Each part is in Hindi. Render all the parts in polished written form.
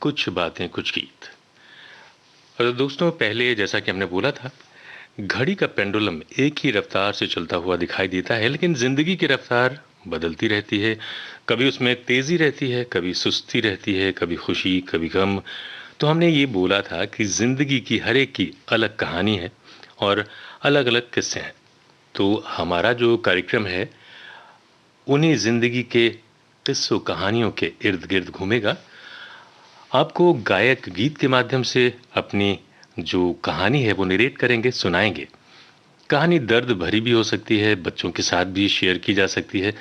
कुछ बातें कुछ गीत। और दोस्तों, पहले जैसा कि हमने बोला था, घड़ी का पेंडुलम एक ही रफ्तार से चलता हुआ दिखाई देता है, लेकिन जिंदगी की रफ्तार बदलती रहती है। कभी उसमें तेजी रहती है, कभी सुस्ती रहती है, कभी खुशी, कभी गम। तो हमने ये बोला था कि जिंदगी की हर एक की अलग कहानी है और अलग अलग किस्से हैं। तो हमारा जो कार्यक्रम है उन्हीं जिंदगी के किस्सों कहानियों के इर्द गिर्द घूमेगा। आपको गायक गीत के माध्यम से अपनी जो कहानी है वो नरेट करेंगे, सुनाएंगे। कहानी दर्द भरी भी हो सकती है, बच्चों के साथ भी शेयर की जा सकती है,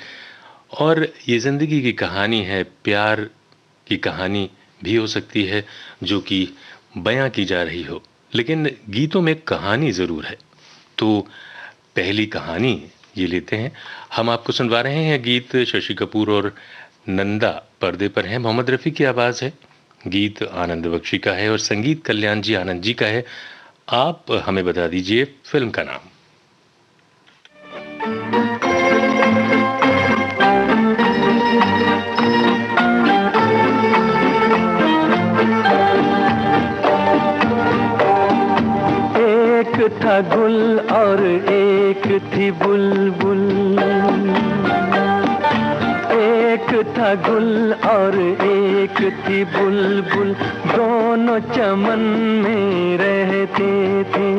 और ये जिंदगी की कहानी है, प्यार की कहानी भी हो सकती है जो कि बयां की जा रही हो, लेकिन गीतों में कहानी जरूर है। तो पहली कहानी ये लेते हैं। हम आपको सुनवा रहे हैं गीत शशि कपूर और नंदा पर्दे पर हैं। मोहम्मद रफ़ी की आवाज़ है। गीत आनंद बख्शी का है और संगीत कल्याण जी आनंद जी का है। आप हमें बता दीजिए फिल्म का नाम। एक था गुल और एक थी बुलबुल, एक था गुल और एक थी बुलबुल, दोनों चमन में रहते थे।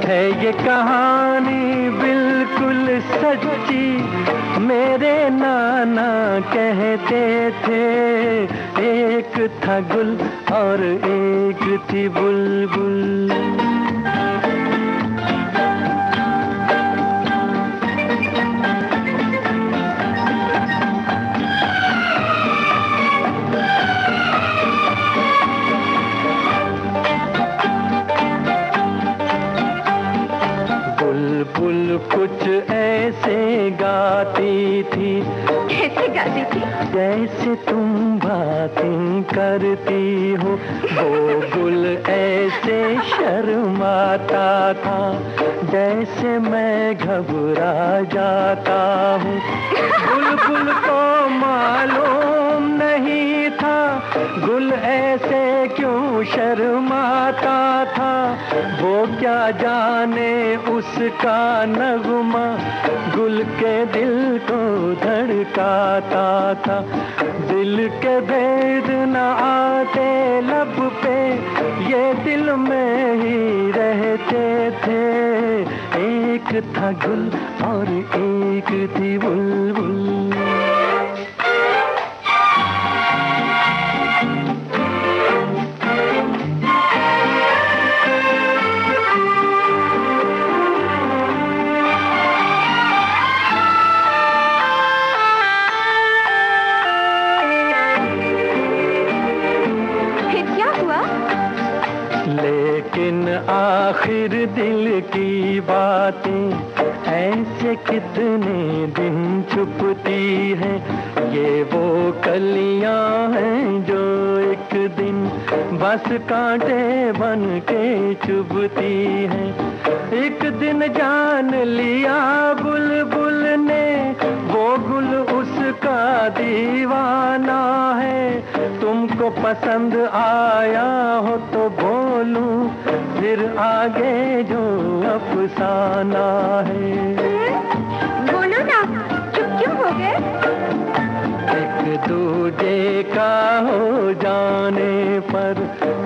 है ये कहानी बिल्कुल सच्ची, मेरे नाना कहते थे। एक था गुल और एक थी बुलबुल। बुलबुल कुछ ऐसे गाती थी। कैसे गाती थी? जैसे तुम बातें करती हो। वो गुल ऐसे शर्माता था, जैसे मैं घबरा जाता हूँ। बुलबुल को मालूम नहीं था गुल ऐसे क्यों शर्माता था। वो क्या जाने उसका नगमा गुल के दिल को धड़काता था। दिल के भेद न आते लब पे, ये दिल में ही रहते थे। एक था गुल और एक थी बुलबुल। लेकिन आखिर दिल की बातें ऐसे कितने दिन छुपती हैं। ये वो कलियां हैं जो एक दिन बस कांटे बन के चुभती हैं। एक दिन जान लिया बुलबुल ने वो गुल उसका दीवाना है। तुमको पसंद आया हो तो बोलूं फिर आगे जो अफसाना है। बोलो ना, चुप क्यों हो गए? एक दूजे का हो जाने पर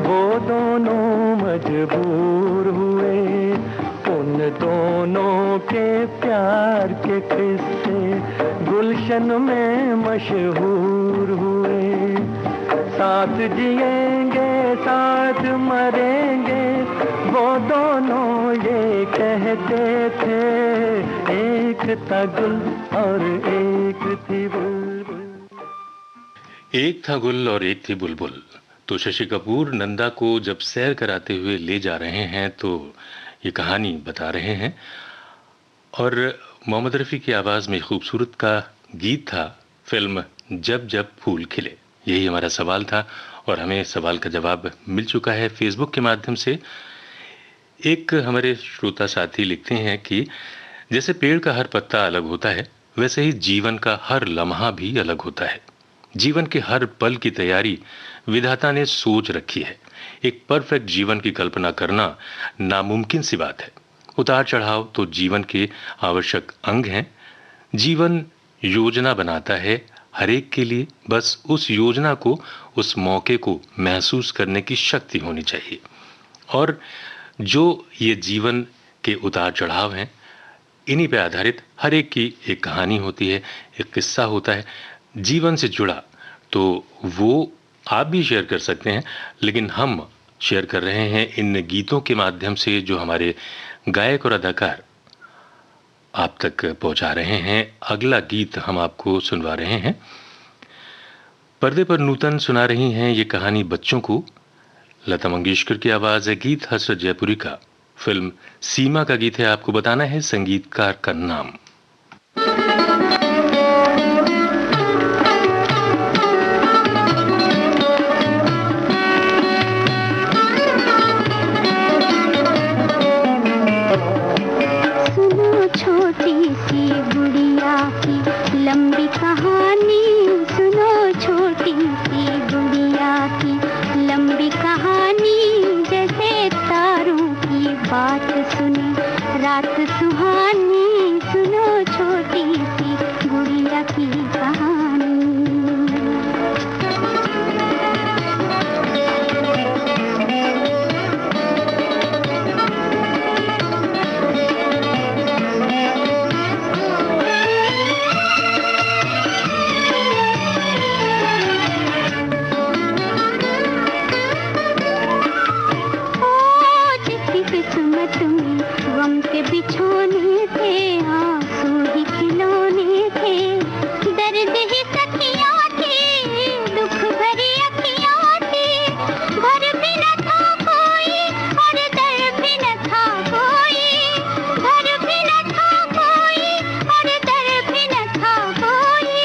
वो दोनों मजबूर हुए। उन दोनों के प्यार के किस्से गुलशन में मशहूर हुए। साथ जिएंगे साथ मरेंगे वो दोनों ये कहते थे। एक था गुल और एक थी बुलबुल। एक था गुल और एक थी बुलबुल। तो शशि कपूर नंदा को जब सैर कराते हुए ले जा रहे हैं तो ये कहानी बता रहे हैं। और मोहम्मद रफ़ी की आवाज़ में खूबसूरत का गीत था फिल्म जब जब फूल खिले। यही हमारा सवाल था और हमें सवाल का जवाब मिल चुका है फेसबुक के माध्यम से। एक हमारे श्रोता साथी लिखते हैं कि जैसे पेड़ का हर पत्ता अलग होता है, वैसे ही जीवन का हर लम्हा भी अलग होता है। जीवन के हर पल की तैयारी विधाता ने सोच रखी है। एक परफेक्ट जीवन की कल्पना करना नामुमकिन सी बात है। उतार चढ़ाव तो जीवन के आवश्यक अंग हैं। जीवन योजना बनाता है हर एक के लिए, बस उस योजना को, उस मौके को महसूस करने की शक्ति होनी चाहिए। और जो ये जीवन के उतार चढ़ाव हैं, इन्हीं पे आधारित हर एक की एक कहानी होती है, एक किस्सा होता है जीवन से जुड़ा। तो वो आप भी शेयर कर सकते हैं, लेकिन हम शेयर कर रहे हैं इन गीतों के माध्यम से जो हमारे गायक और अदाकार आप तक पहुंचा रहे हैं। अगला गीत हम आपको सुनवा रहे हैं। पर्दे पर नूतन सुना रही हैं ये कहानी बच्चों को। लता मंगेशकर की आवाज है, गीत हसरत जयपुरी का, फिल्म सीमा का गीत है। आपको बताना है संगीतकार का नाम। सुनो छोटी सी गुड़िया की लंबी कहानी, सुनो छोटी सी गुड़िया की लंबी कहानी, जैसे तारों की बात सुने रात सुहानी, सुनो छोटी सी गुड़िया की कहानी। किस्मत में गम के बिछोने थे, आंसू ही खिलौने थे, दर्द ही सखियां थी, दुख भरी अखियां थी, घर भी न था कोई और दर भी न था कोई, घर भी न था कोई और दर भी न था कोई,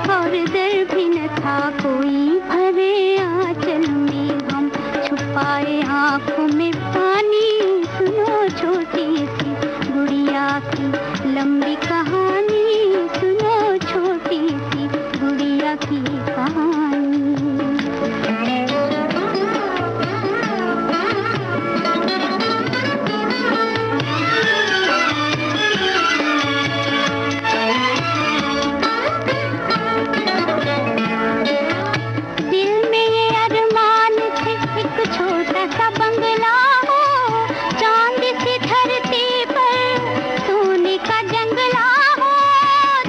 और दर भी न था कोई, भरे आंचल में हम छुपाए आँखों में पानी, सुनो छोटी सी गुड़िया की लंबी कहानी, सुनो छोटी सी गुड़िया की कहानी। दिल में ये अरमान थे, एक छोटा सा बंगला हो, चांद सी धरती पर सोने का जंगला हो।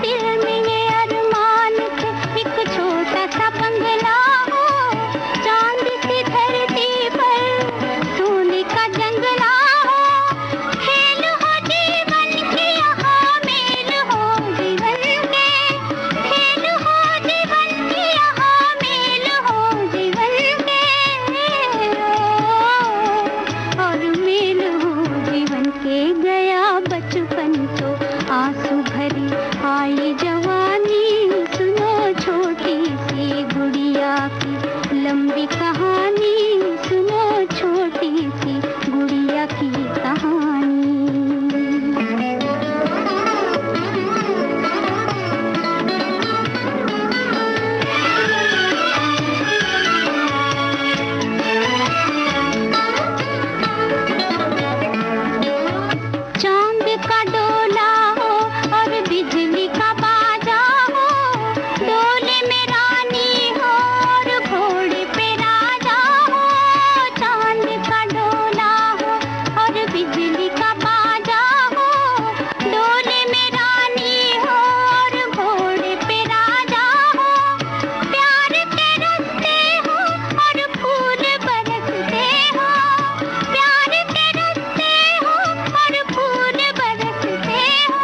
दिल में ये अरमान थे, एक छोटा सा बंगला हो, चांद सी धरती पर सोने का जंगला हो। खेल हो जीवन के यहाँ मेल हो जीवन के, खेल हो जीवन के यहाँ मेल हो जीवन के, और मेल हो जीवन के। गया बचपन तो आंसू भरी आई जवानी, सुनो छोटी सी गुड़िया की लंबी कहानी, सुनो छोटी सी गुड़िया की कहानी। चांद का डोला हो और बिजली का बाजा हो, डोले में रानी हो और घोड़े पे राजा हो। चांद का डोला हो और बिजली का बाजा हो, डोले में रानी हो और घोड़े पे राजा हो। प्यार के रस्ते हो और फूल बरसते हो, प्यार के रस्ते हो और फूल बरसते हो,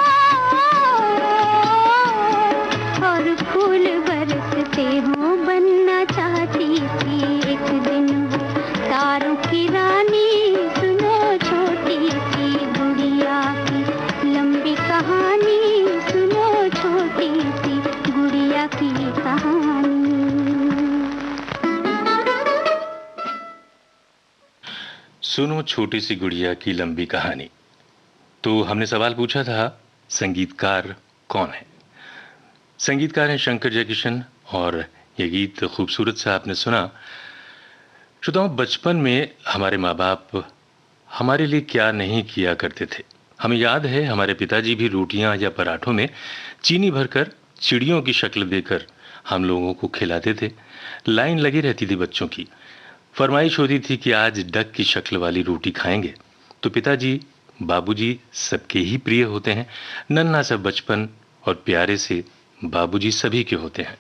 और फूल बरसते हो। बनना चाहती थी एक दिन वो तारों की रानी, सुनो छोटी सी गुड़िया की लंबी कहानी, सुनो छोटी सी गुड़िया की कहानी। सुनो छोटी सी गुड़िया की लंबी कहानी। तो हमने सवाल पूछा था संगीतकार कौन है। संगीतकार हैं शंकर जयकिशन और ये गीत खूबसूरत सा आपने सुना। श्रोताओं, बचपन में हमारे माँ बाप हमारे लिए क्या नहीं किया करते थे। हमें याद है हमारे पिताजी भी रोटियां या पराठों में चीनी भरकर चिड़ियों की शक्ल देकर हम लोगों को खिलाते थे। लाइन लगी रहती थी बच्चों की, फरमाइश होती थी कि आज डक की शक्ल वाली रोटी खाएंगे। तो पिताजी, बाबूजी सबके ही प्रिय होते हैं। नन्हा सा बचपन और प्यारे से बाबूजी सभी के होते हैं।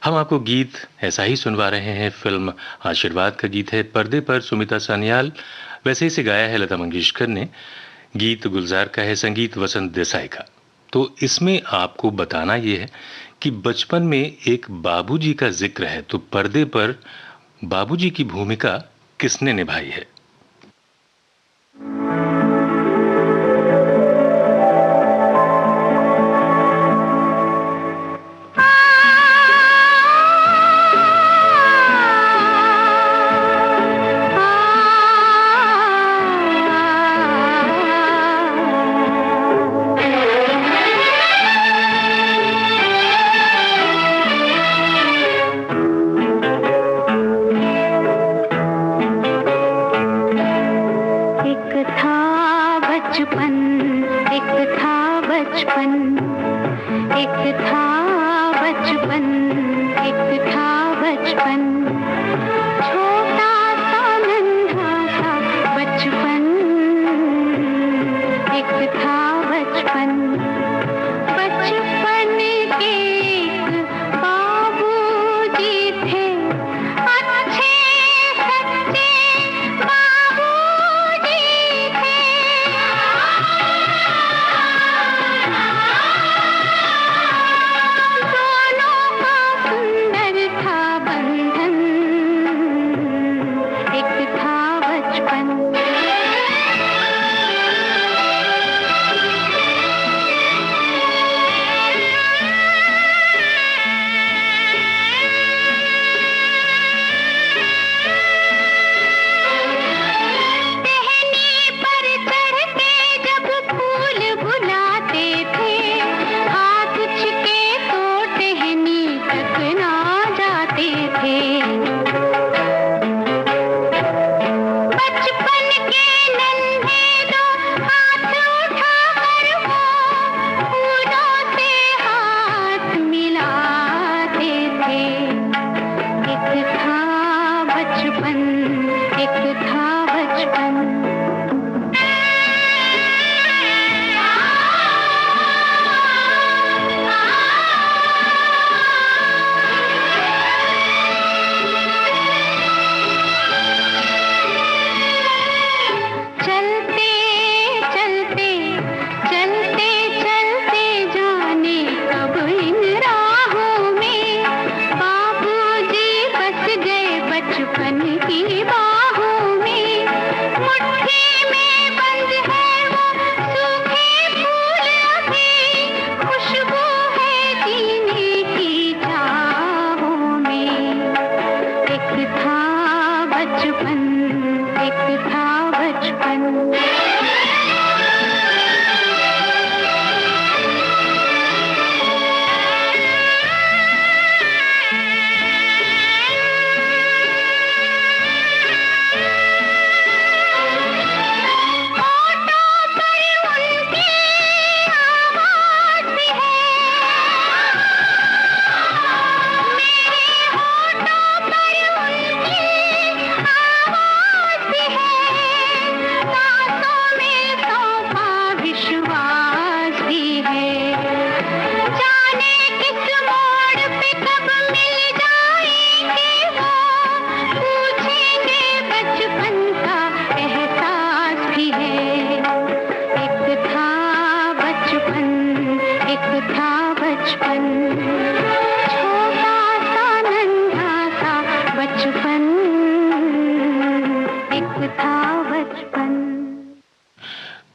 हम आपको गीत ऐसा ही सुनवा रहे हैं। फिल्म आशीर्वाद का गीत है। पर्दे पर सुमिता सान्याल, वैसे इसे गाया है लता मंगेशकर ने। गीत गुलजार का है, संगीत वसंत देसाई का। तो इसमें आपको बताना यह है कि बचपन में एक बाबूजी का जिक्र है, तो पर्दे पर बाबूजी की भूमिका किसने निभाई है?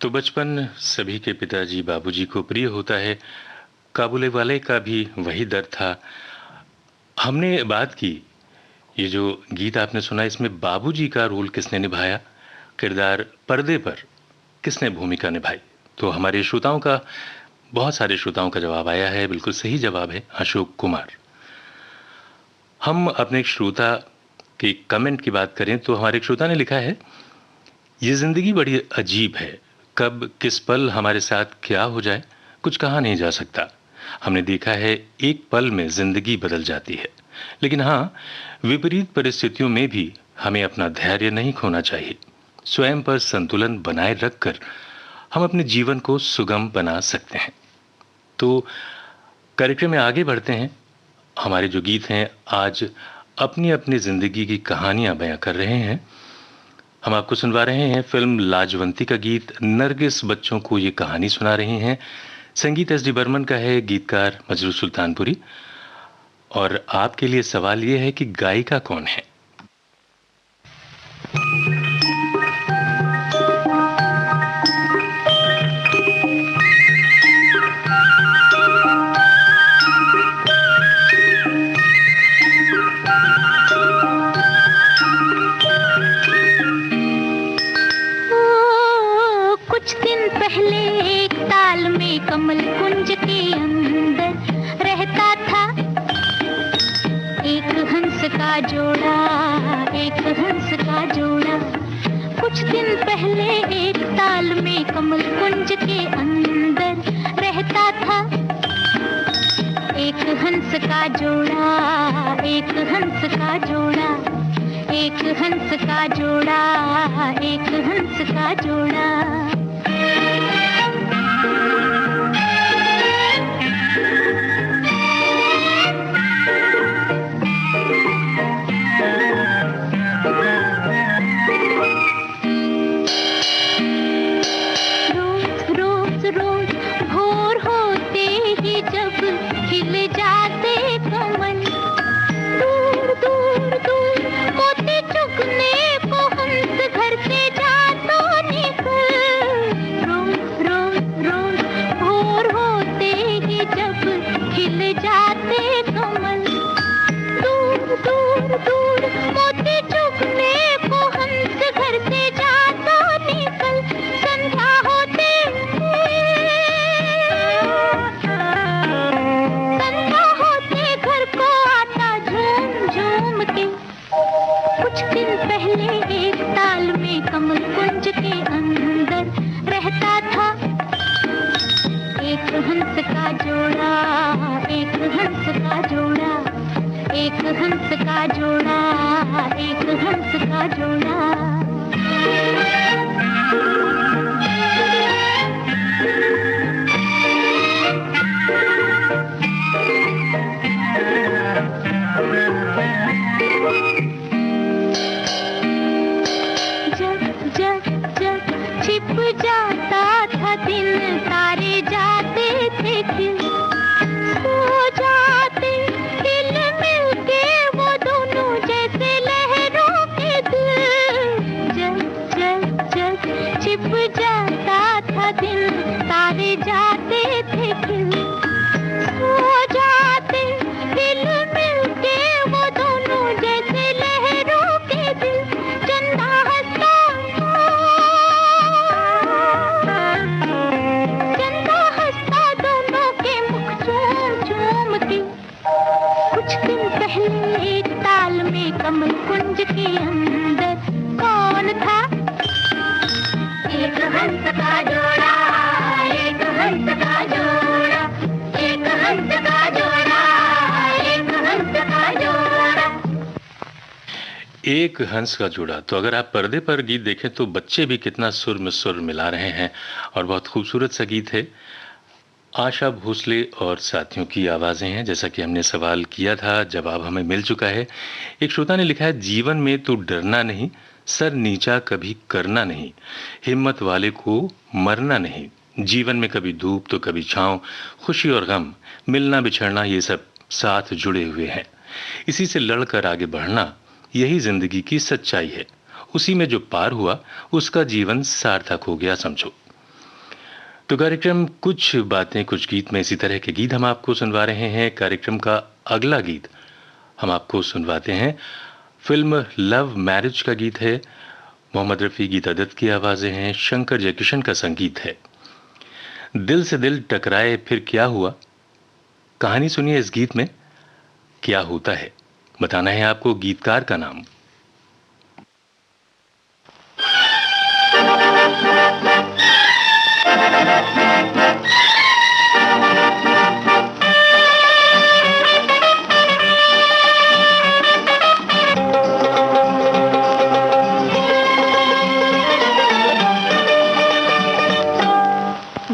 तो बचपन सभी के पिताजी बाबूजी को प्रिय होता है। काबुले वाले का भी वही दर्द था। हमने बात की, ये जो गीत आपने सुना इसमें बाबूजी का रोल किसने निभाया, किरदार पर्दे पर किसने भूमिका निभाई? तो हमारे श्रोताओं का, बहुत सारे श्रोताओं का जवाब आया है। बिल्कुल सही जवाब है अशोक कुमार। हम अपने एक श्रोता के कमेंट की बात करें तो हमारे एक श्रोता ने लिखा है, ये ज़िंदगी बड़ी अजीब है, कब किस पल हमारे साथ क्या हो जाए कुछ कहा नहीं जा सकता। हमने देखा है एक पल में ज़िंदगी बदल जाती है, लेकिन हाँ, विपरीत परिस्थितियों में भी हमें अपना धैर्य नहीं खोना चाहिए। स्वयं पर संतुलन बनाए रखकर हम अपने जीवन को सुगम बना सकते हैं। तो कार्यक्रम में आगे बढ़ते हैं। हमारे जो गीत हैं आज अपनी अपनी ज़िंदगी की कहानियां बयां कर रहे हैं। हम आपको सुनवा रहे हैं फिल्म लाजवंती का गीत। नरगिस बच्चों को ये कहानी सुना रही हैं। संगीत एस डी बर्मन का है, गीतकार मजरू सुल्तानपुरी। और आपके लिए सवाल ये है कि गायिका कौन है। कुछ दिन पहले एक ताल में कमल कुंज के अंदर रहता था एक हंस का जोड़ा, एक हंस का जोड़ा। कुछ दिन पहले एक ताल में कमल कुंज के अंदर रहता था एक हंस का जोड़ा, एक हंस का जोड़ा, एक हंस का जोड़ा, एक हंस का जोड़ा। एक हंस का जोड़ा। तो अगर आप पर्दे पर गीत देखें तो बच्चे भी कितना सुर में सुर मिला रहे हैं और बहुत खूबसूरत सा गीत है। आशा भोसले और साथियों की आवाज़ें हैं। जैसा कि हमने सवाल किया था, जवाब हमें मिल चुका है। एक श्रोता ने लिखा है, जीवन में तो डरना नहीं, सर नीचा कभी करना नहीं, हिम्मत वाले को मरना नहीं। जीवन में कभी धूप तो कभी छाँव, खुशी और गम, मिलना बिछड़ना, ये सब साथ जुड़े हुए हैं। इसी से लड़कर आगे बढ़ना, यही जिंदगी की सच्चाई है। उसी में जो पार हुआ उसका जीवन सार्थक हो गया समझो। तो कार्यक्रम कुछ बातें कुछ गीत में इसी तरह के गीत हम आपको सुनवा रहे हैं। कार्यक्रम का अगला गीत हम आपको सुनवाते हैं। फिल्म लव मैरिज का गीत है। मोहम्मद रफ़ी, गीता दत्त की आवाज़ें हैं, शंकर जयकिशन का संगीत है। दिल से दिल टकराए फिर क्या हुआ, कहानी सुनिए इस गीत में क्या होता है। बताना है आपको गीतकार का नाम।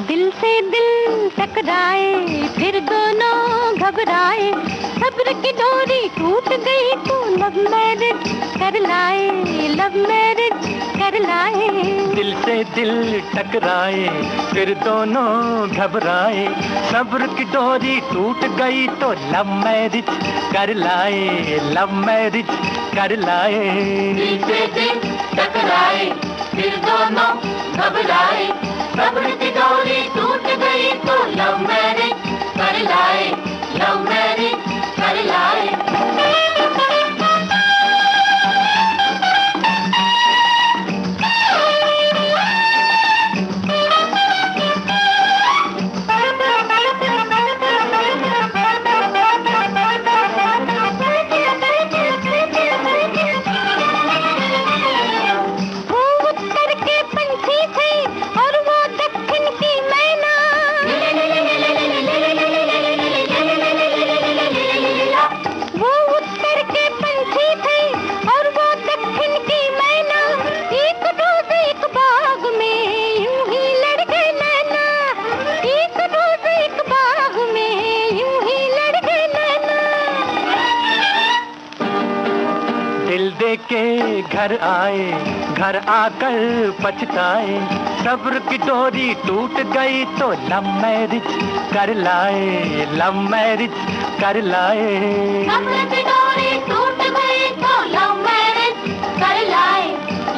दिल से दिल टकराए फिर दोनों घबराए, सब्र की डोरी टूट गई तो लव मैरिज कर लाए, लव मैरिज कर लाए। दिल से दिल टकराए फिर दोनों घबराए, सब्र की डोरी टूट गई तो लव मैरिज कर लाए, लव मैरिज कर लाए। दिल से दिल टकराए फिर दोनों घबराए, सब्र की डोरी टूट गई तो लव मैरिज कर लाए, लव मैरिज कर लाए। के घर आए, घर आकर पछताए, सब्र की डोरी टूट गई तो लव मैरिज कर लाए, लव मैरिज कर लाए। सब्र की डोरी टूट गई तो लव मैरिज कर लाए,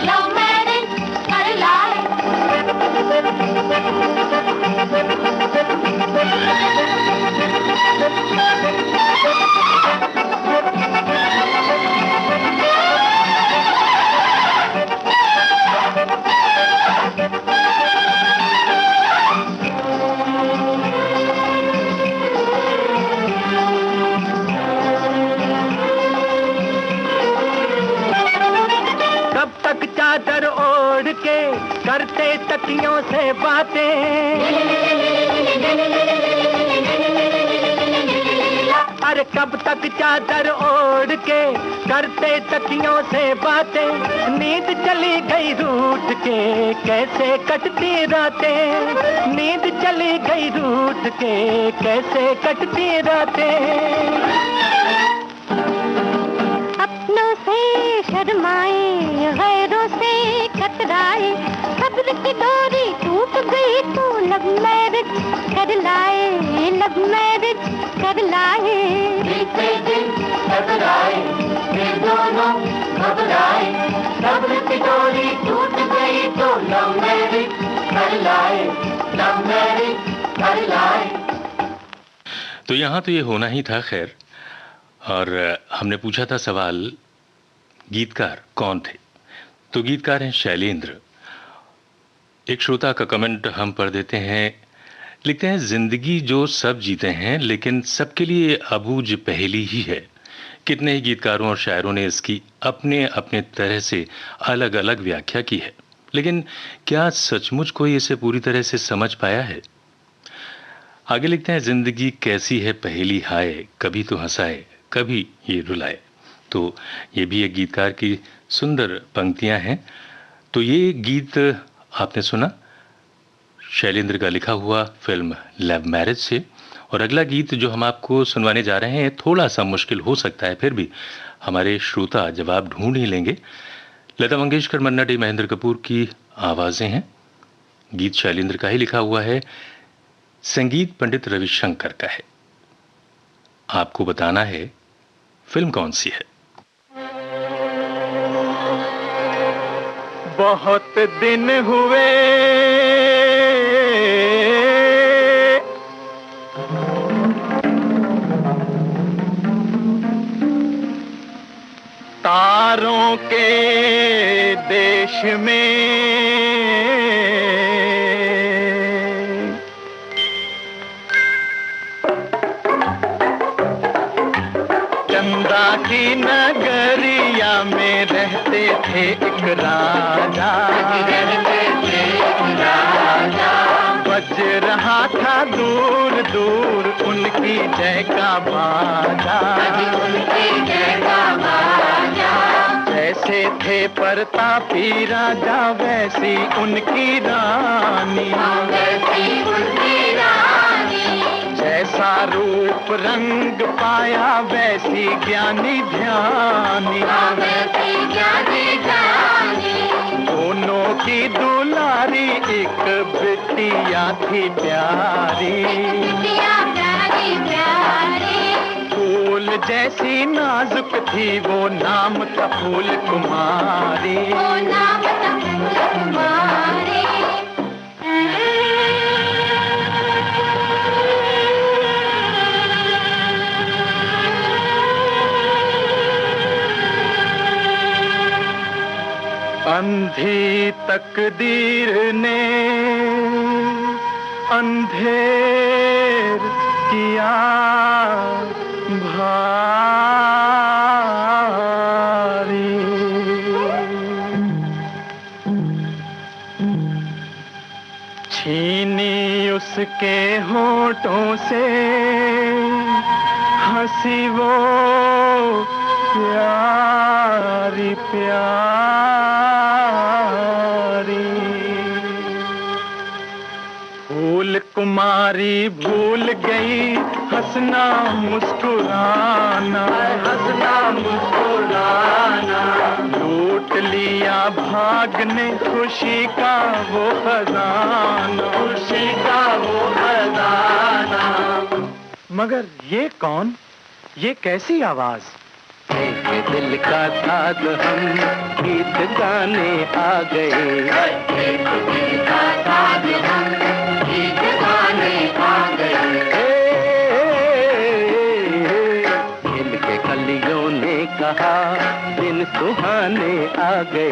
लव मैरिज कर लाए। चादर ओढ़ के करते तकियों से बातें, अरे कब तक चादर ओढ़ के करते तकियों से बातें, नींद चली गई रूठ के कैसे कटती रातें, नींद चली गई रूठ के कैसे कटती रातें। अपनों से शर्माए गैरों से कतराए, सब्र की डोरी टूट गई तो लव मैरिज कर लाए, लव मैरिज कर लाए। दिल से दिल टकराए फिर दोनों घबराए, सब्र की डोरी टूट गई तो लव मैरिज कर लाए, लव मैरिज कर लाए। तो यहाँ तो ये होना ही था। खैर, और हमने पूछा था सवाल गीतकार कौन थे, तो गीतकार हैं शैलेंद्र। एक श्रोता का कमेंट हम पढ़ देते हैं, लिखते हैं जिंदगी जो सब जीते हैं लेकिन सबके लिए अबूझ पहेली ही है। कितने ही गीतकारों और शायरों ने इसकी अपने अपने तरह से अलग अलग व्याख्या की है, लेकिन क्या सचमुच कोई इसे पूरी तरह से समझ पाया है? आगे लिखते हैं जिंदगी कैसी है पहेली हाय, कभी तो हंसाए कभी ये रुलाए। तो ये भी एक गीतकार की सुंदर पंक्तियां हैं। तो ये गीत आपने सुना शैलेंद्र का लिखा हुआ फिल्म लव मैरिज से। और अगला गीत जो हम आपको सुनवाने जा रहे हैं थोड़ा सा मुश्किल हो सकता है, फिर भी हमारे श्रोता जवाब ढूंढ ही लेंगे। लता मंगेशकर, मन्ना डे, महेंद्र कपूर की आवाजें हैं। गीत शैलेंद्र का ही लिखा हुआ है, संगीत पंडित रविशंकर का है। आपको बताना है फिल्म कौन सी है। बहुत दिन हुए तारों के देश में, चंदा की नगरिया में रहते थे एक राजा, बज रहा था दूर दूर उनकी जय का बाजा। जैसे थे प्रतापी राजा वैसी उनकी रानी, जैसा रूप रंग पाया वैसी ज्ञानी ध्यानी, दोनों की दुलारी एक बिटिया थी प्यारी, फूल जैसी नाजुक थी वो नाम था फूल कुमारी। अंधी तकदीर ने अंधेर किया भारी, छीनी उसके होठों से हंसी वो प्यारी प्यारी। फूल कुमारी भूल गई हंसना मुस्कुराना, लूट लिया भाग ने खुशी का वो खजाना, मगर ये कौन, ये कैसी आवाज? दिल का साथ हम गीत गाने आ गए, दिल का साथ हम गीत गाने आ गए। दिल के कलियों ने कहा दिन सुहाने आ गए,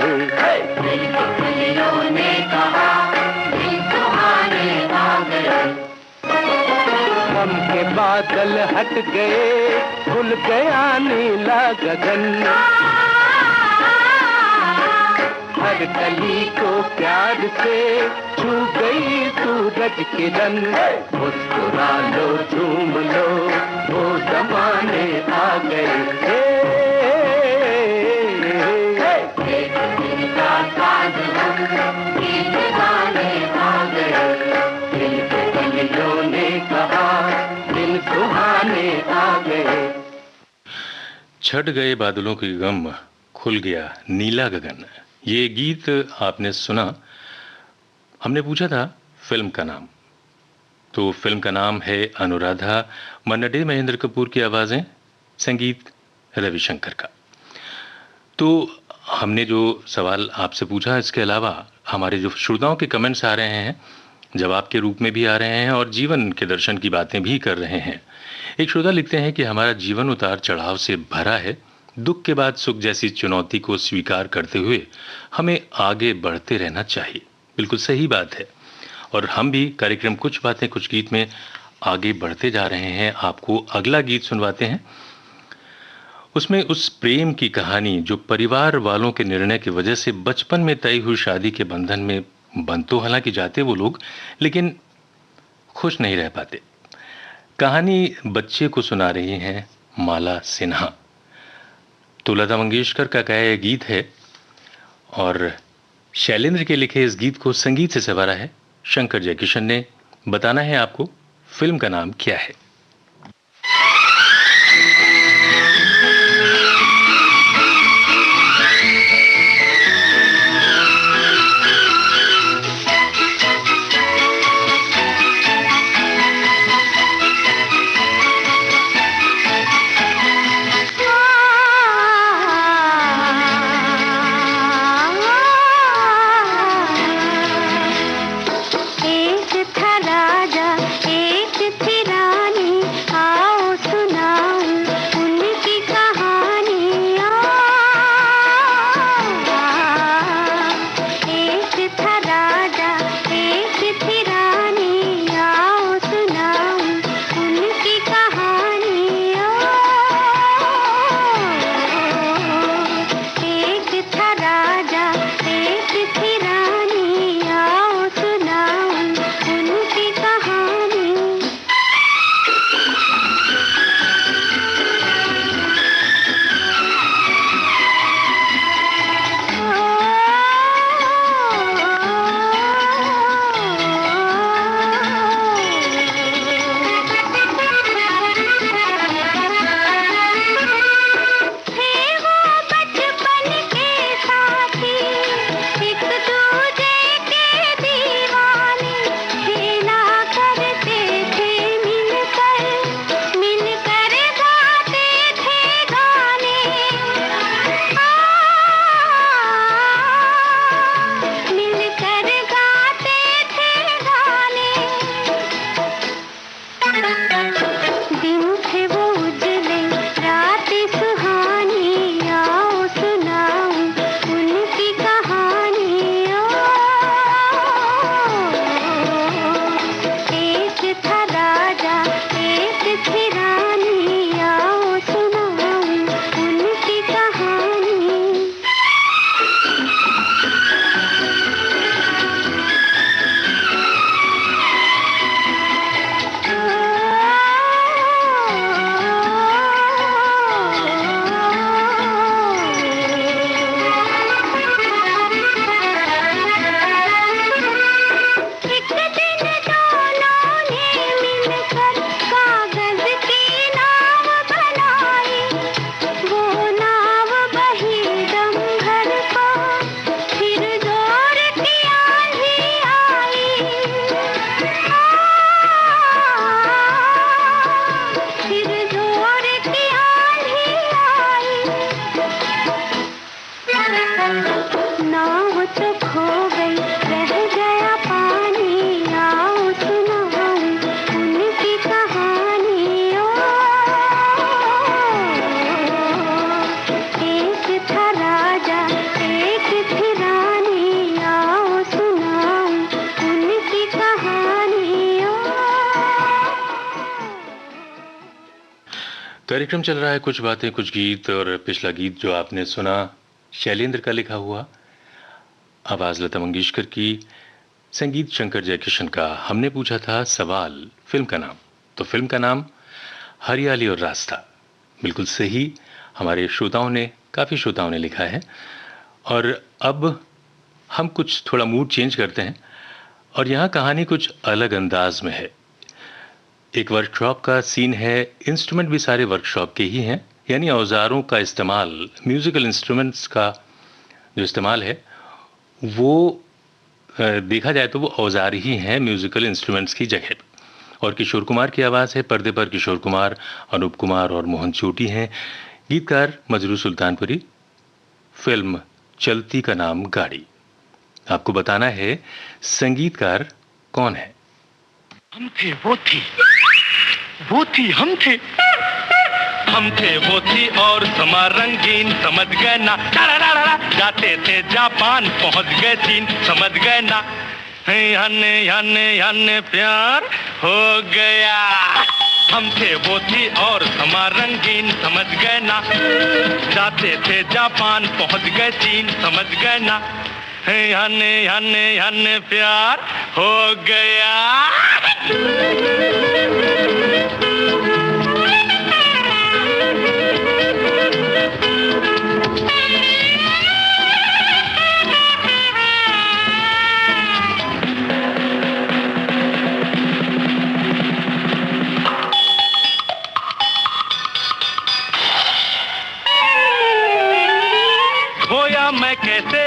दिल के कलियों ने कहा दिन सुहाने आ गए। गम के बादल हट गए खुल गया नीला गगन, हर कली को प्यार से छू गई सूरज किरण। मुस्कुरा लो झूम लो वो जमाने आ गए, दिल का साथ हम गीत गाने आ गए, दिल के कलियों ने कहा दिन सुहाने आ गए। छट गए बादलों की गम खुल गया नीला गगन, ये गीत आपने सुना। हमने पूछा था फिल्म का नाम, तो फिल्म का नाम है अनुराधा, मन्ना महेंद्र कपूर की आवाज़ें, संगीत रविशंकर का। तो हमने जो सवाल आपसे पूछा, इसके अलावा हमारे जो श्रोताओं के कमेंट्स आ रहे हैं, जवाब के रूप में भी आ रहे हैं और जीवन के दर्शन की बातें भी कर रहे हैं। एक श्रोता लिखते हैं कि हमारा जीवन उतार चढ़ाव से भरा है, दुख के बाद सुख जैसी चुनौती को स्वीकार करते हुए हमें आगे बढ़ते रहना चाहिए। बिल्कुल सही बात है, और हम भी कार्यक्रम कुछ बातें कुछ गीत में आगे बढ़ते जा रहे हैं। आपको अगला गीत सुनवाते हैं, उसमें उस प्रेम की कहानी जो परिवार वालों के निर्णय की वजह से बचपन में तय हुई शादी के बंधन में बंध तो हालांकि जाते वो लोग, लेकिन खुश नहीं रह पाते। कहानी बच्चे को सुना रही हैं माला सिन्हा। तो लता मंगेशकर का यह गीत है और शैलेंद्र के लिखे इस गीत को संगीत से संवारा है शंकर जयकिशन ने। बताना है आपको फिल्म का नाम क्या है। एक था राजा एक थी रानी, नाव तो खो गई रह गया पानी, आओ सुनाऊं उनकी कहानी। ओ एक था राजा एक थी रानी, आओ सुनाऊं उनकी कहानी। ओ कार्यक्रम चल रहा है कुछ बातें कुछ गीत, और पिछला गीत जो आपने सुना शैलेंद्र का लिखा हुआ, आवाज लता मंगेशकर की, संगीत शंकर जयकिशन का। हमने पूछा था सवाल फिल्म का नाम, तो फिल्म का नाम हरियाली और रास्ता। बिल्कुल सही, हमारे श्रोताओं ने, काफ़ी श्रोताओं ने लिखा है। और अब हम कुछ थोड़ा मूड चेंज करते हैं, और यहाँ कहानी कुछ अलग अंदाज में है। एक वर्कशॉप का सीन है, इंस्ट्रूमेंट भी सारे वर्कशॉप के ही हैं, यानी औजारों का इस्तेमाल, म्यूजिकल इंस्ट्रूमेंट्स का जो इस्तेमाल है वो देखा जाए तो वो औजार ही हैं म्यूजिकल इंस्ट्रूमेंट्स की जगह। और किशोर कुमार की आवाज़ है, पर्दे पर किशोर कुमार, अनूप कुमार और मोहन चोटी हैं, गीतकार मजरू सुल्तानपुरी। फिल्म चलती का नाम गाड़ी। आपको बताना है संगीतकार कौन है। हम थे वो थी, वो थी हम थे, हम थे वो थी और समा रंगीन, समझ गए ना, जाते थे जापान पहुंच गए चीन, समझ गए ना, हन्ने हन्ने हन्ने प्यार हो गया। हम थे वो थी और समा रंगीन, समझ गए ना, जाते थे जापान पहुंच गए चीन, समझ गए ना, हन्ने हन्ने हन्ने प्यार हो गया। खोया मैं कैसे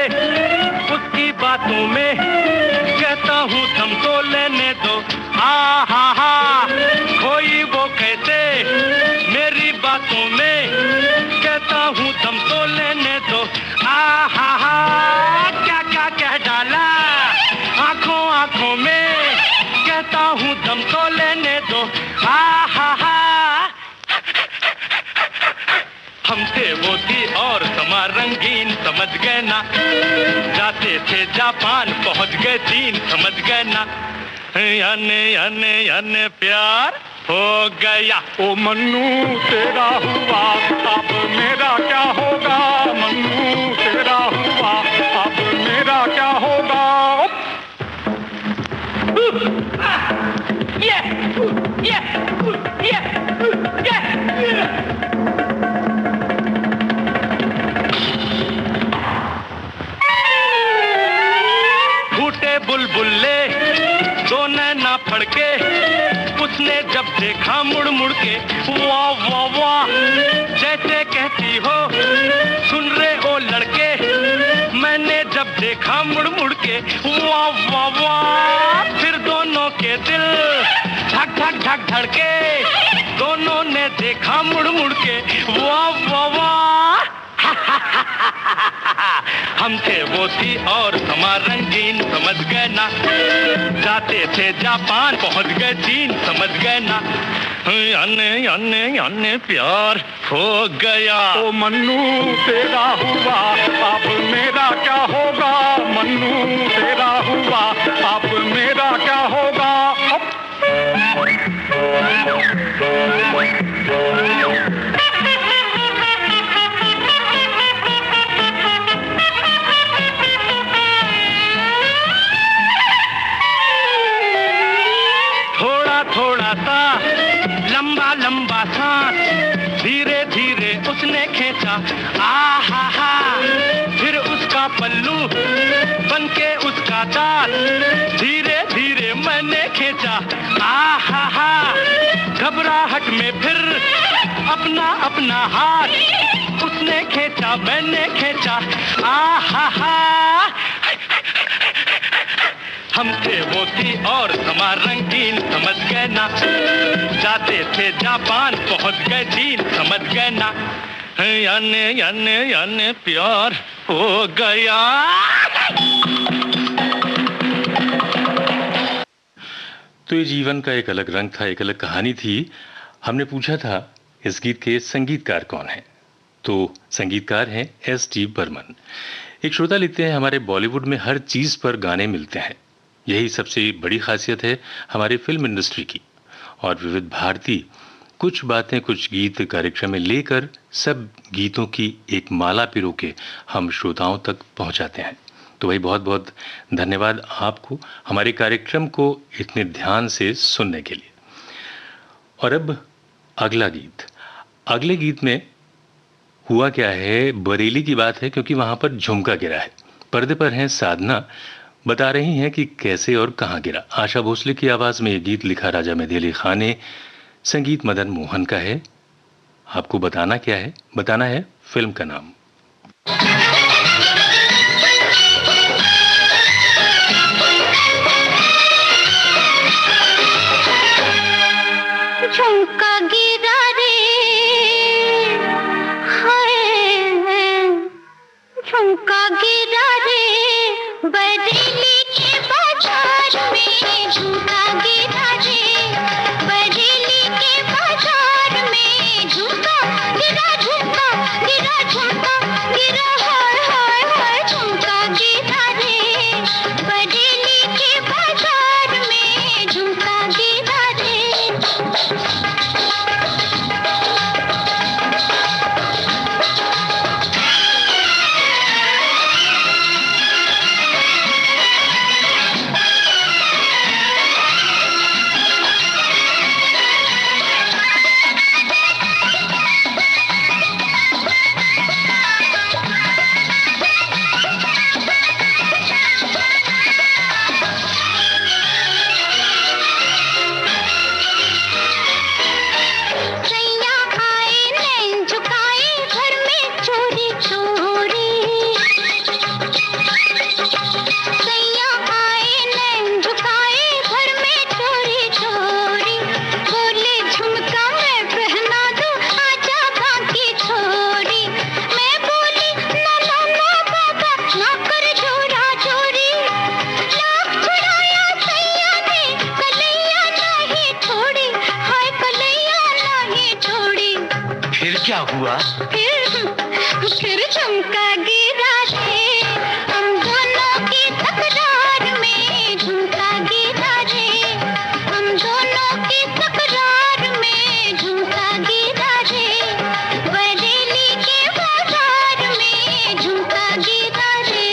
उसकी बातों में, कहता हूँ दम तो लेने दो, आ हा खोई वो कैसे मेरी बातों में, कहता हूँ दम तो लेने दो, आ हा क्या क्या कह डाला आंखों आंखों में, कहता हूँ दम तो लेने दो, आ हा हम थे वो थी और समा रंगीन, समझ गए ना, जाते थे जापान पहुंच गए चीन, समझ गए ना, अन्ने अन्ने अन्ने प्यार हो गया। ओ मन्नू तेरा हुआ अब मेरा क्या होगा, मन्नू तेरा हुआ अब मेरा क्या होगा। बुलबुल्ले दो नैना फड़के, उसने जब देखा मुड़ मुड़ के, वाह वाह वाह, जैसे कहती हो सुन रहे ओ लड़के, मैंने जब देखा मुड़ मुड़ के, वाह वाह वाह, फिर दोनों के दिल धक धक धक धड़के, दोनों ने देखा मुड़ मुड़ के, वाह वाह वाह। हम थे वो थी और समा रंगीन, समझ गए ना, जाते थे जापान पहुंच गए चीन, समझ गए ना, अन्ने अन्ने अन्ने प्यार हो गया। ओ मन्नू तेरा हुआ अब मेरा क्या होगा, मन्नू तेरा हुआ अब मेरा क्या होगा। थोड़ा सा लंबा लंबा सांस, धीरे धीरे उसने खींचा, आ हा फिर उसका पल्लू बनके उसका दांत, धीरे धीरे मैंने खींचा, आ हा घबराहट में फिर अपना अपना हाथ उसने खींचा, मैंने खींचा, आ हा हम थे वो थी और समा रंगीन, समझ गए ना, जाते थे जापान पहुंच गए चीन, समझ गए ना, अन्ने अन्ने अन्ने प्यार हो गया। तो ये जीवन का एक अलग रंग था, एक अलग कहानी थी। हमने पूछा था इस गीत के संगीतकार कौन है, तो संगीतकार हैं S.T. बर्मन। एक श्रोता लिखते हैं, हमारे बॉलीवुड में हर चीज पर गाने मिलते हैं, यही सबसे बड़ी खासियत है हमारी फिल्म इंडस्ट्री की। और विविध भारती कुछ बातें कुछ गीत कार्यक्रम में लेकर सब गीतों की एक माला पिरो के हम श्रोताओं तक पहुंचाते हैं। तो भाई बहुत बहुत धन्यवाद आपको हमारे कार्यक्रम को इतने ध्यान से सुनने के लिए। और अब अगला गीत, अगले गीत में हुआ क्या है, बरेली की बात है, क्योंकि वहां पर झुमका गिरा है। पर्दे पर हैं साधना, बता रही हैं कि कैसे और कहां गिरा। आशा भोसले की आवाज में ये गीत लिखा राजा मेहदी अली खान ने, संगीत मदन मोहन का है। आपको बताना क्या है, बताना है फिल्म का नाम। झुमका गिरा रे, हाय झुमका गिरा रे, बरेली के बाजार में झुमका गिरा रे, बरेली के बाजार में झुमका गिरा, झुमका गिरा, झुमका गिरा, हाय हाय हाय झुमका गिरा रे, बरेली के बाजार में झुमका गिरा रे। क्या हुआ? फिर झुमका गिरा रे, हम दोनों की तकरार में झुमका गिरा रे, हम दोनों की तकरार में झुमका गिरा रे, बरेली के बाजार में झुमका गिरा रे।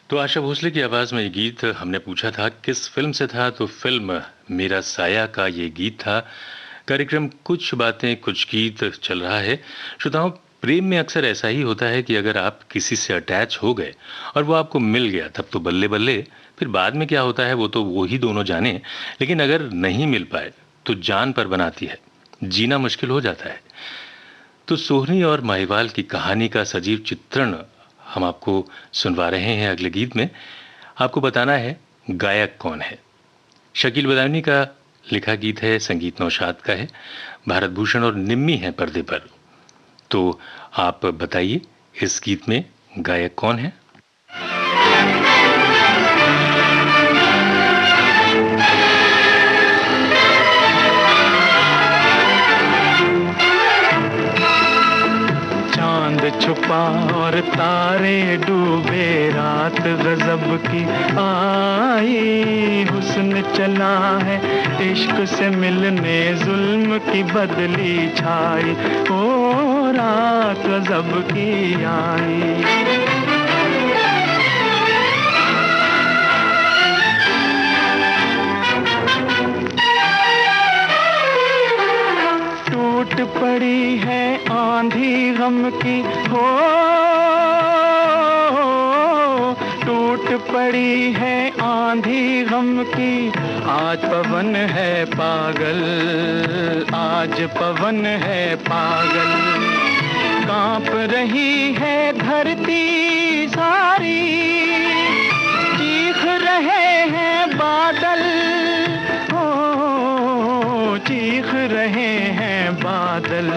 तो आशा भोसले की आवाज में ये गीत हमने पूछा था किस फिल्म से था, तो फिल्म मेरा साया का ये गीत था। कार्यक्रम कुछ बातें कुछ गीत चल रहा है। श्रोताओं, प्रेम में अक्सर ऐसा ही होता है कि अगर आप किसी से अटैच हो गए और वो आपको मिल गया तब तो बल्ले बल्ले, फिर बाद में क्या होता है वो तो वो ही दोनों जाने। लेकिन अगर नहीं मिल पाए तो जान पर बनाती है, जीना मुश्किल हो जाता है। तो सोहनी और माहिवाल की कहानी का सजीव चित्रण हम आपको सुनवा रहे हैं अगले गीत में। आपको बताना है गायक कौन है। शकील बदायूनी का लिखा गीत है, संगीत नौशाद का है, भारत भूषण और निम्मी है पर्दे पर। तो आप बताइए इस गीत में गायक कौन है? छुपा और तारे डूबे, रात गजब की आई, हुस्न चला है इश्क से मिलने, जुल्म की बदली छाई, ओ रात गजब की आई। टूट पड़ी है आंधी गम की, हो टूट पड़ी है आंधी गम की, आज पवन है पागल, आज पवन है पागल, कांप रही है धरती सारी, चीख रहे हैं बादल, हो चीख रहे हैं बादल,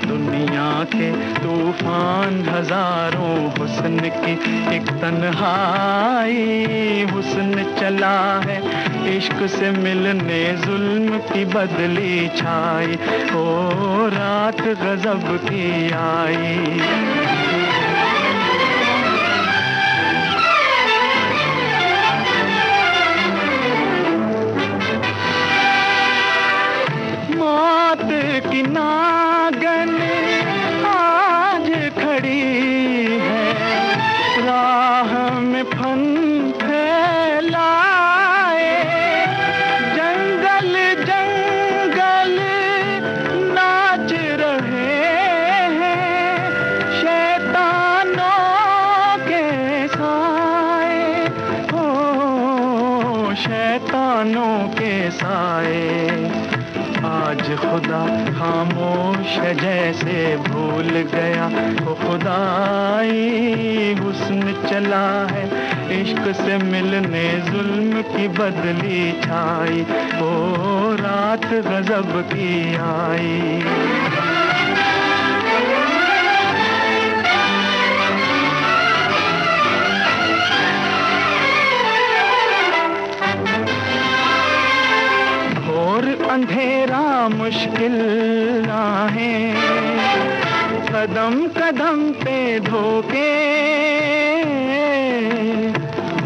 दुनिया के तूफान हजारों, हुस्न की एक तन्हाई, हुस्न चला है इश्क से मिलने, जुल्म की बदली छाई, ओ रात गजब की आई। मौत की नागन आज खड़ी है, राह में फन फैलाए, जंगल जंगल नाच रहे हैं, शैतानों के साए, हो शैतानों के साए, आज खुदा खामोश है जैसे भूल गया, ओ खुदाई हुस्न चला है इश्क से मिलने, जुल्म की बदली छाई, ओ रात गजब की आई। अंधेरा मुश्किल राहें, कदम कदम पे धोखे,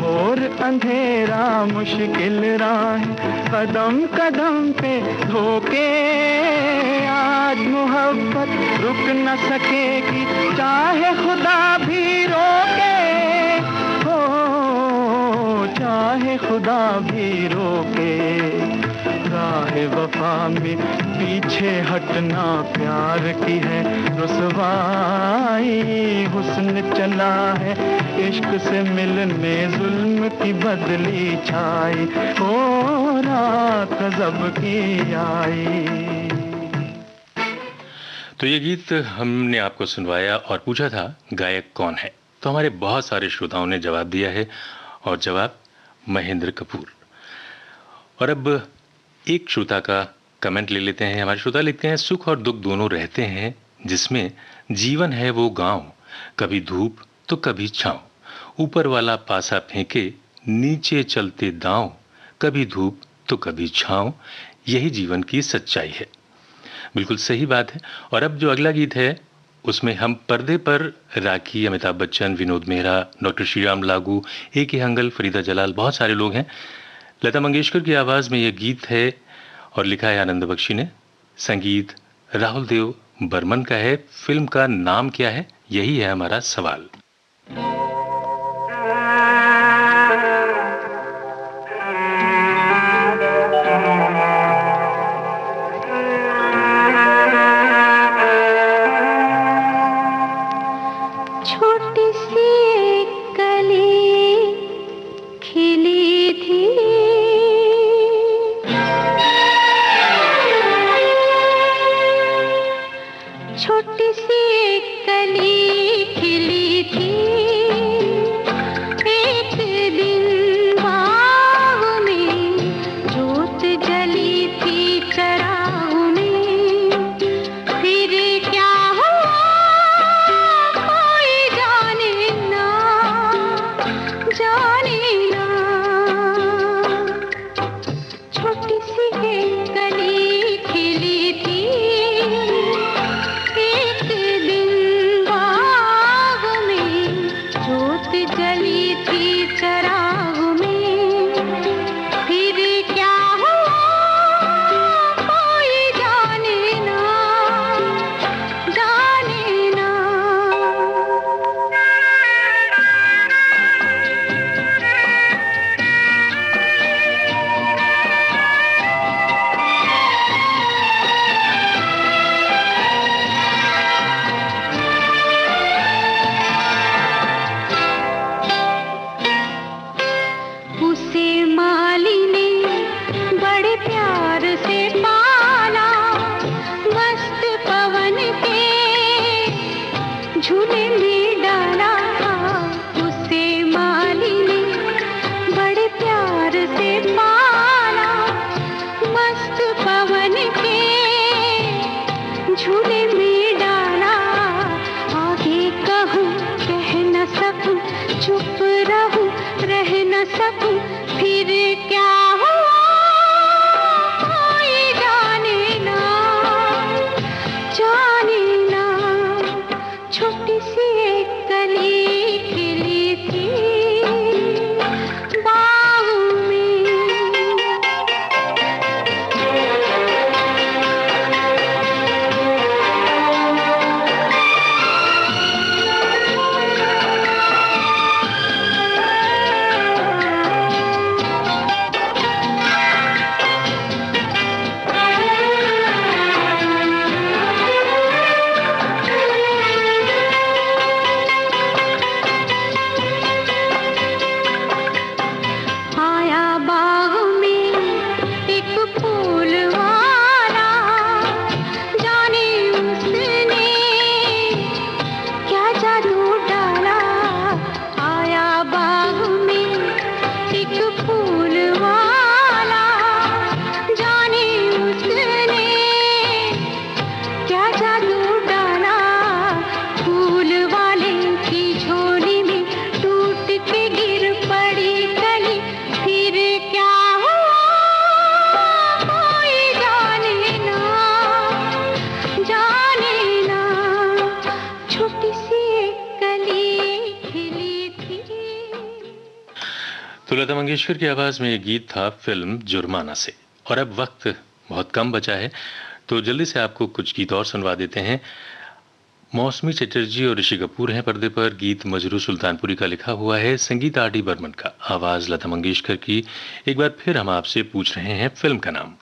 और अंधेरा मुश्किल राहें, कदम कदम पे धोखे, आज मोहब्बत रुक न सकेगी, चाहे खुदा भी रोके, हो चाहे खुदा भी रोके, राह वफा में पीछे हटना प्यार की है रुसवाई, हुस्न चला है इश्क से मिलने, जुल्म की बदली छाई, ओ रात गजब की आई। तो ये गीत हमने आपको सुनवाया और पूछा था गायक कौन है, तो हमारे बहुत सारे श्रोताओं ने जवाब दिया है, और जवाब महेंद्र कपूर। और अब एक श्रोता का कमेंट ले लेते हैं। हमारे श्रोता लिखते हैं, सुख और दुख दोनों रहते हैं, जिसमें जीवन है वो गांव, कभी धूप तो कभी छांव, ऊपर वाला पासा फेंके नीचे चलते दांव, कभी धूप तो कभी छांव, यही जीवन की सच्चाई है। बिल्कुल सही बात है। और अब जो अगला गीत है उसमें हम पर्दे पर राखी, अमिताभ बच्चन, विनोद मेहरा, डॉक्टर श्रीराम लागू, A.K. हंगल, फरीदा जलाल, बहुत सारे लोग हैं। लता मंगेशकर की आवाज़ में यह गीत है और लिखा है आनंद बख्शी ने, संगीत राहुल देव बर्मन का है। फिल्म का नाम क्या है, यही है हमारा सवाल। छोटी सी कली खिली थी, छोटी सी कली खिली थी, एक दिन बाग में जोत जली थी चराग में, फिर क्या हुआ तूने में डाला, आगे कहूँ कह न सकूँ, चुप रहूँ रह न सकूँ, फिर क्या हुआ कोई जाने ना, जाने ना। छोटी सी एक कली खिली थी बाग में। आया बाग में एक फूल वाला, जाने उसने क्या जादू डाला। आया बाग में एक फूल वाला, जाने उसने क्या जादू डाला। फूल वाले की झोली में टूट के गिर पड़ी कली, फिर क्या हुआ कोई जाने ना, जाने ना। छोटी सी एक कली खिली थी। तो लता मंगेशकर की आवाज में ये गीत था फिल्म जुर्माना से। और अब वक्त बहुत कम बचा है, तो जल्दी से आपको कुछ गीत और सुनवा देते हैं। मौसमी चटर्जी और ऋषि कपूर हैं पर्दे पर, गीत मजरू सुल्तानपुरी का लिखा हुआ है, संगीत आर डी बर्मन का, आवाज लता मंगेशकर की। एक बार फिर हम आपसे पूछ रहे हैं फिल्म का नाम।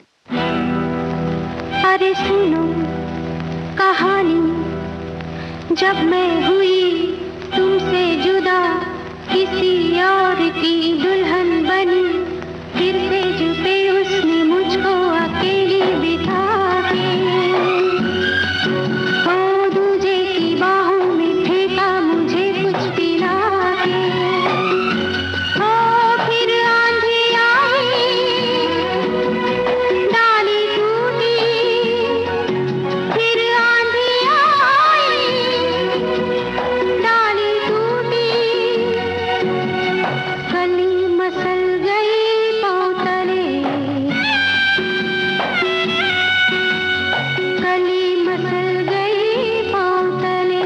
अरे सुनो कहानी, जब मैं हुई तुमसे जुदा, किसी और की दुल्हन बनी, फिर से जुटे उसने मुझको अकेली बिठा के, ओ दूजे की बाहों में फेंका मुझे कुछ पिला के। ओ फिर आंधी आई, डाली टूटी, फिर आंधी आई, डाली टूटी, कली मसल गई पाँव तले, कली मसल गई पाँव तले।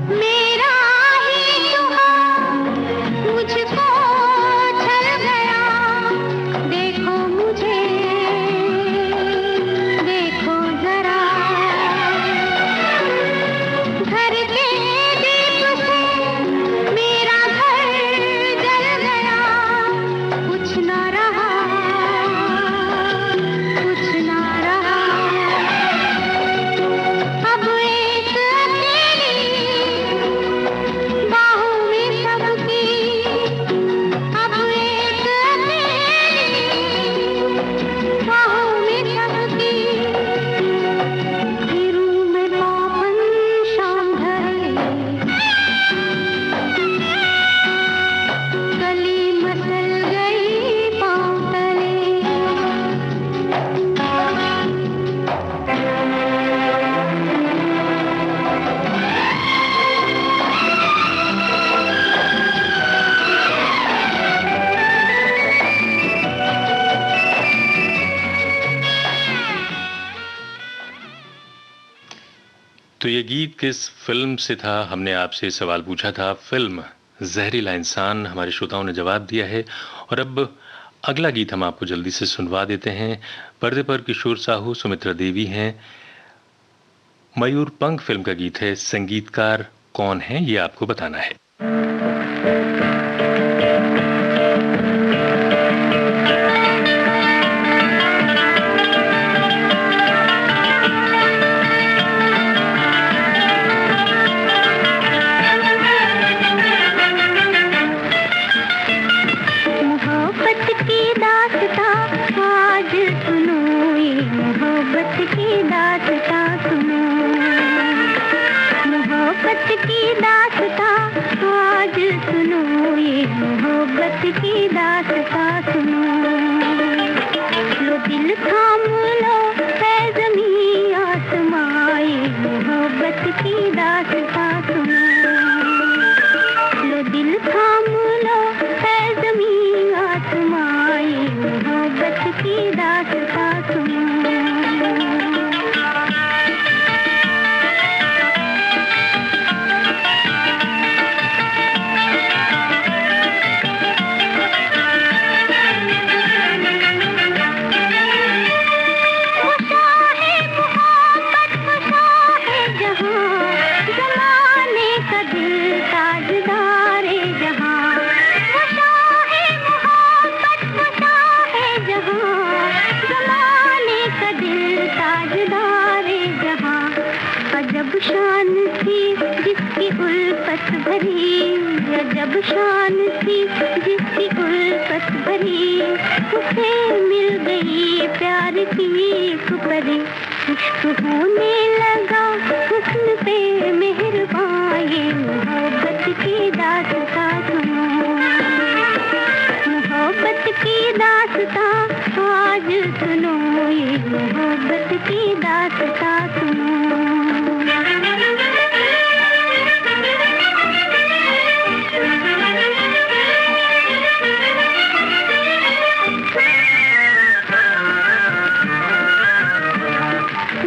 मेरा ही सुहाग मुझको छल गया, देखो मुझे, देखो जरा, घर के दीप से मेरा घर जल गया, कुछ ना रहा, कुछ ना रहा। अब एक अकेली बाहों में सबकी, अब एक अकेली बाहों में सबकी, फिरूं मैं पापन शाम ढले, कली मसल गई पाँव तले। तो ये गीत किस फिल्म से था, हमने आपसे सवाल पूछा था। फिल्म जहरीला इंसान। हमारे श्रोताओं ने जवाब दिया है। और अब अगला गीत हम आपको जल्दी से सुनवा देते हैं। पर्दे पर किशोर साहू, सुमित्रा देवी हैं। मयूर पंख फिल्म का गीत है। संगीतकार कौन है ये आपको बताना है। मोहब्बत की दास्तां आज सुनो, ये मोहब्बत की दास्तां सुनो। मोहब्बत की दास्तां आज सुनो, ये मोहब्बत की दास्तां सुनो। लो दिल थाम लो है ज़मीं आसमां, ये मोहब्बत की दास्तां सुनो। लो दिल थाम लो है ज़मीं आसमां, ये मोहब्बत की दास्तां सुनो। शान थी जिसकी उल्फत भरी, अजब शान थी जिसकी उल्फत भरी, उसे मिल गई प्यार की एक परी। इश्क होने लगा हुस्न पे मेहरबां, ये मोहब्बत की दास्तां सुनो। मोहब्बत की दास्तां आज सुनो, ये मोहब्बत की दास्तां सुनो।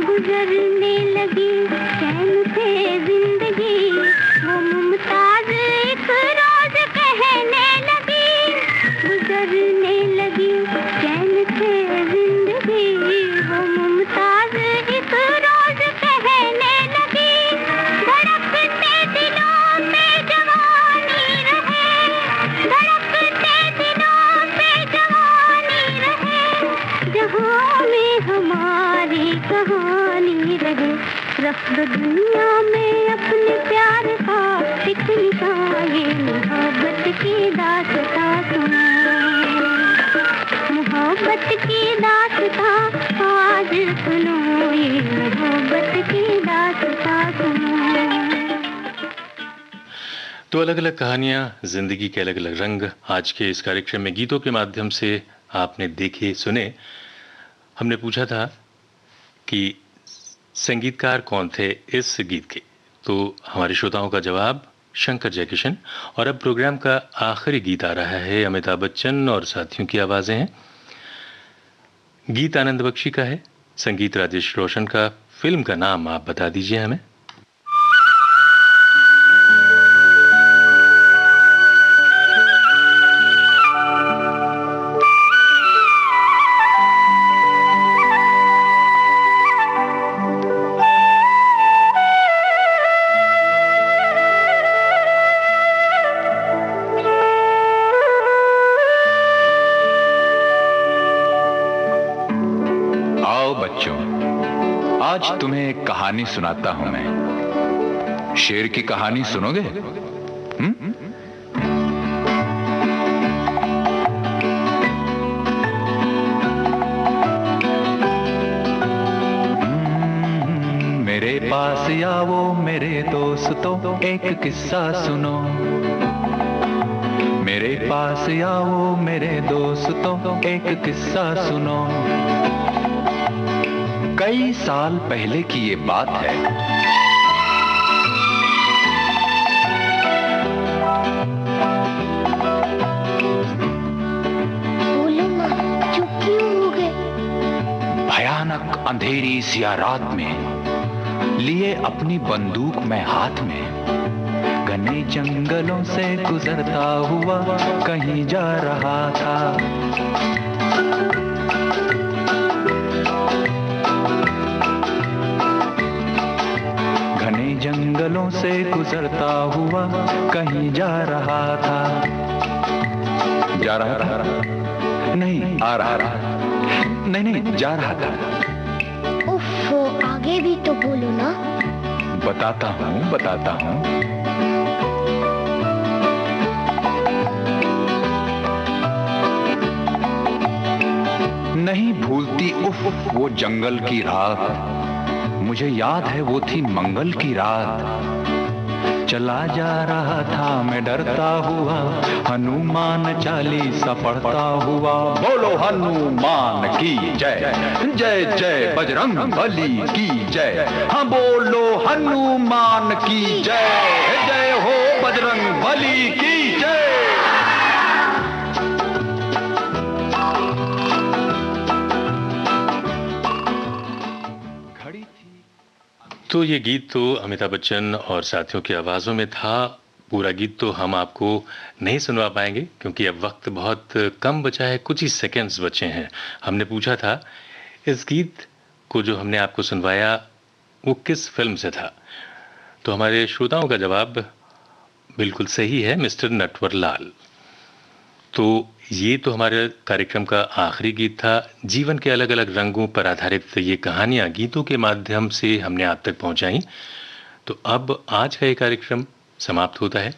गुजरने लगी चैन से जिंदगी, वो मुमताज एक रोज कहने लगी। गुजरने लगी चैन से जिंदगी, वो मुमताज एक रोज कहने लगी। धड़कते दिलों पे जवानी रहे, धड़कते दिलों पे जवानी रहे, जहां में हमारी कहानी रहे। रख दो दुनिया में अपने प्यार का एक निशान, ये मोहब्बत की दास्तां सुनो। मोहब्बत की दास्तां आज सुनो, ये मोहब्बत की दास्तां सुनो। तो अलग अलग कहानियां, जिंदगी के अलग अलग रंग, आज के इस कार्यक्रम में गीतों के माध्यम से आपने देखे सुने। हमने पूछा था कि संगीतकार कौन थे इस गीत के, तो हमारे श्रोताओं का जवाब शंकर जयकिशन। और अब प्रोग्राम का आखिरी गीत आ रहा है, अमिताभ बच्चन और साथियों की आवाजें हैं। गीत आनंद बख्शी का है, संगीत राजेश रोशन का। फिल्म का नाम आप बता दीजिए हमें। आज तुम्हें एक कहानी सुनाता हूं मैं। शेर की कहानी सुनोगे? मेरे पास आओ मेरे दोस्तों, एक किस्सा सुनो। मेरे पास आओ मेरे दोस्तों, एक किस्सा सुनो। कई साल पहले की ये बात है। बोलो ना, चुप क्यों हो गए? भयानक अंधेरी सी रात में लिए अपनी बंदूक में हाथ में, घने जंगलों से गुजरता हुआ कहीं जा रहा था। जंगलों से गुजरता हुआ कहीं जा रहा था। जा रहा था? नहीं, आ रहा था। नहीं, जा रहा था। उफ, आगे भी तो बोलो ना। बताता हूँ। नहीं भूलती उफ वो जंगल की रात, मुझे याद है वो थी मंगल की रात। चला जा रहा था मैं डरता हुआ, हनुमान चालीसा पढ़ता हुआ। बोलो हनुमान की जय, जय जय बजरंग बली की जय। हाँ बोलो हनुमान की जय, जय हो बजरंग बली की जय। तो ये गीत तो अमिताभ बच्चन और साथियों की आवाज़ों में था। पूरा गीत तो हम आपको नहीं सुनवा पाएंगे क्योंकि अब वक्त बहुत कम बचा है, कुछ ही सेकंड्स बचे हैं। हमने पूछा था इस गीत को जो हमने आपको सुनवाया वो किस फिल्म से था, तो हमारे श्रोताओं का जवाब बिल्कुल सही है, मिस्टर नटवरलाल। तो ये तो हमारे कार्यक्रम का आखिरी गीत था। जीवन के अलग अलग रंगों पर आधारित ये कहानियां गीतों के माध्यम से हमने आप तक पहुंचाई। तो अब आज का ये कार्यक्रम समाप्त होता है।